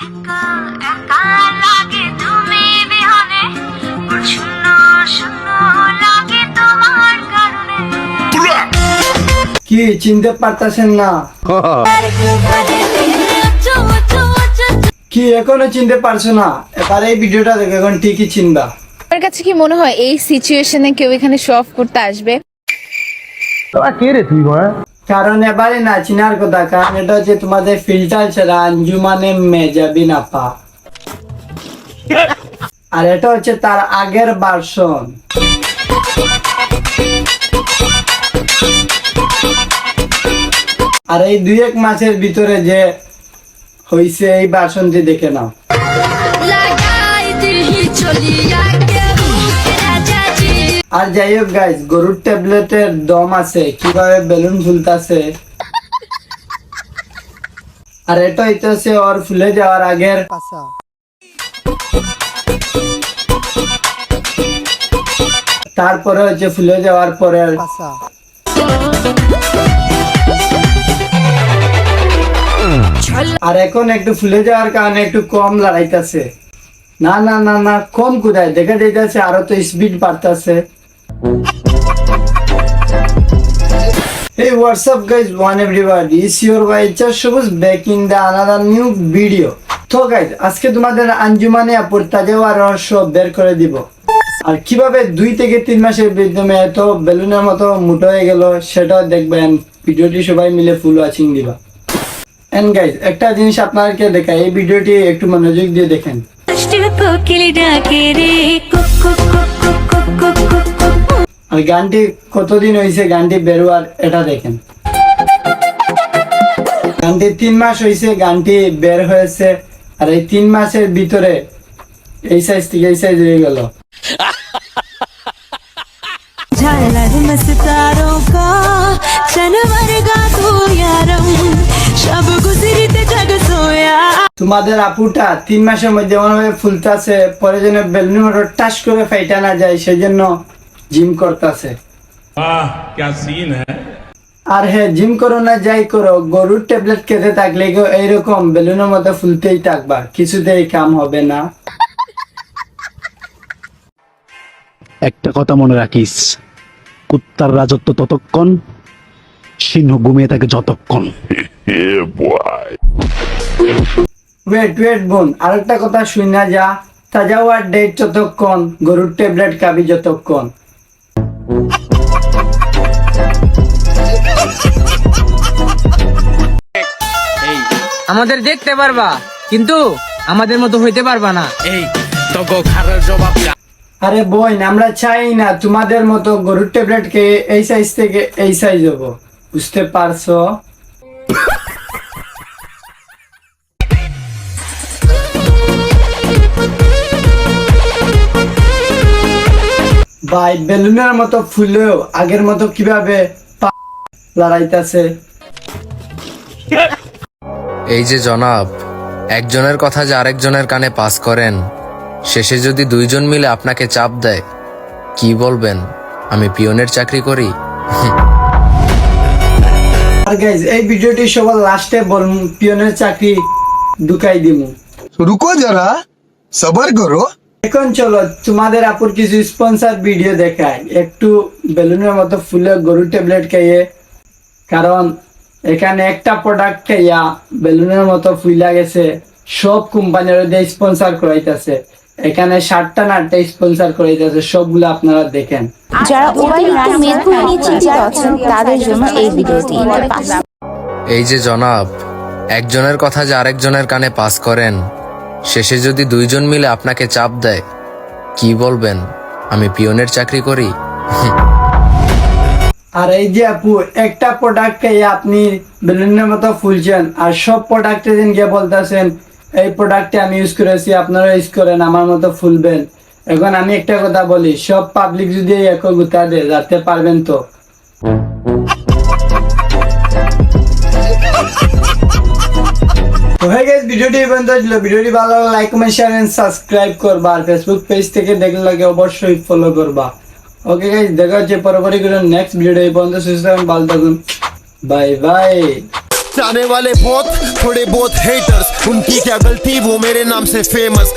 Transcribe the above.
একা একা লাগে তুমি বিহনে, শূন্য শূন্য লাগে তোমার কারণে। কি চিনতে পারতেছেন না? কি এখনো চিনতে পারছো না? এবার এই ভিডিওটা দেখো, এখন ঠিকই চিনবা। আমার কাছে কি মনে হয় এই সিচুয়েশনে কেউ এখানে শো অফ করতে আসবে? কারণ এবারে না চিনার কথা, কারণ এটা হচ্ছে তোমাদের ফিল্টার ছাড়া আঞ্জুমানে মেজাবিন আপা, আর এটা হচ্ছে তার আগের ভার্সন। আর এই 2-1 মাসের ভিতরে যে হইছে এই ভার্সনটি দেখে নাও। আর যাই হোক গাইস, গরুর ট্যাবলেটের দম আছে কিভাবে বেলুন ফুলতাছে, আর এটা হইতেছে ওর ফুলে যাওয়ার আগের পাশা। তারপরে হচ্ছে ফুলে যাওয়ার পরের পাশা। আর এখন একটু ফুলে যাওয়ার কারণে একটু কম লড়াইতেছে। না না না না, কম কোথায়, দেখা যাইতেছে আরো তো স্পিড বাড়তেছে। Hey, what's up guys, one everybody, it's your boy Subus back in the another new video. তো গাইজ আজকে তোমাদের আঞ্জুমানে আপুর তাজা রহস্য বের করে দিব, আর কিভাবে 2 থেকে 3 মাসের মাধ্যমে এত বেলুনের মতো মোটা হয়ে গেল সেটাও দেখবেন। ভিডিওটি সবাই মিলে ফুল ওয়াচিং দিবা। এন্ড গাইজ একটা জিনিস আপনাদেরকে দেখাই, এই ভিডিওটি একটু মনোযোগ দিয়ে দেখেন। আর গানটি কতদিন হয়েছে গানটি বেরোয়ার এটা দেখেন। গানটি 3 মাস হয়েছে গানটি বের হয়েছে, আর এই 3 মাসের ভিতরে এই সাইজ থেকে এই সাইজ হয়ে গেল। তোমাদের আপুটা 3 মাসের মধ্যে এমনভাবে ফুলতাছে, পরে যেন বেলুনের মতো টাস করে ফাইটা না যায় সেই জন্য জিম করতেছে। আর হ্যাঁ, জিম করো না যাই করো, গরুর ট্যাবলেট খেতে থাকলে এইরকম বেলুনের মতো ফুলতেই থাকবা, কিছুতেই কাম হবে না। একটা কথা মনে রাখিস, কুত্তার রাজত্ব ততক্ষণ, সিংহ ঘুমিয়ে থাকে যতক্ষণ। ওয়েট বোন, আরেকটা কথা শুনা যা, তাজা হওয়ার ডেট যতক্ষণ, গরুর ট্যাবলেট খাবি যতক্ষণ। আমাদের দেখতে পারবা কিন্তু আমাদের মতো হইতে পারবা না। এই তো খারার জবাব। আরে বোন, আমরা চাই না তোমাদের মতো গরুর ট্যাবলেট খেয়ে এই সাইজ থেকে এই সাইজ হবো, বুঝতে পারছো? ভাই বেলুনের মতো ফুলেও আগের মতো কিভাবে লড়াইতেছে। এই যে জনাব, একজনের কথা যে আরেকজনের কানে পাস করেন, শেষে যদি 2 জন মিলে আপনাকে চাপ দেয়, কি বলবেন? আমি পিয়নের চাকরি করি। আর গাইজ এই ভিডিওটি সবার লাস্টে বলবো, পিয়নের চাকরি ঢুকাই দিমু। रुको जरा सबर करो। এখন চলো তোমাদের আপুর কিছু স্পন্সর ভিডিও দেখাই, একটু বেলুনের মতো ফুলে গরুর ট্যাবলেট খাইয়ে, কারণ এখানে একটা প্রোডাক্ট খাইয়া বেলুনের মতো ফুইলা গেছে, সব কোম্পানির স্পন্সর করাইতেছে, এখানে 7টা না 8টা স্পন্সর করাইতেছে, সবগুলো আপনারা দেখেন। যারা অতিরিক্ত মেধু নিয়ে চিন্তিত আছেন তাদের জন্য এই ভিডিওটি। এই যে জনাব, একজনের কথা যে আরেকজনের কানে পাস করেন, শেষে যদি 2 জন মিলে আপনাকে চাপ দেয়, কি বলবেন? আমি পিয়নের চাকরি করি। আর এই যে আপু, একটা প্রোডাক্ট খাইয়ে আপনি বেলুনের মতো ফুলছেন, আর সব প্রোডাক্টে দিন গিয়ে বলতেছেন এই প্রোডাক্টে আমি ইউজ করেছি, আপনারা ইউজ করেন, আমার মতো ফুলবেন। এখন আমি একটা কথা বলি, সব পাবলিক যদি একই গুতা দেয় যাতে পারবেন তো। হয়ে গেছে ভিডিওটি এই পর্যন্ত ছিল। ভিডিওটি ভালো লাগলে like comment share and subscribe করবা, আর ফেসবুক পেজ থেকে দেখলে লাগে অবশ্যই ফলো করবা। ওকে গাইস, দেখা হচ্ছে পরবর্তী কোনো নেক্সট ভিডিও। এই পর্যন্ত সুস্থ থাকুন, ভালো থাকুন, বাই বাই। आने वाले बहुत थोड़े बहुत हेटर्स उनकी क्या गलती वो मेरे नाम से फेमस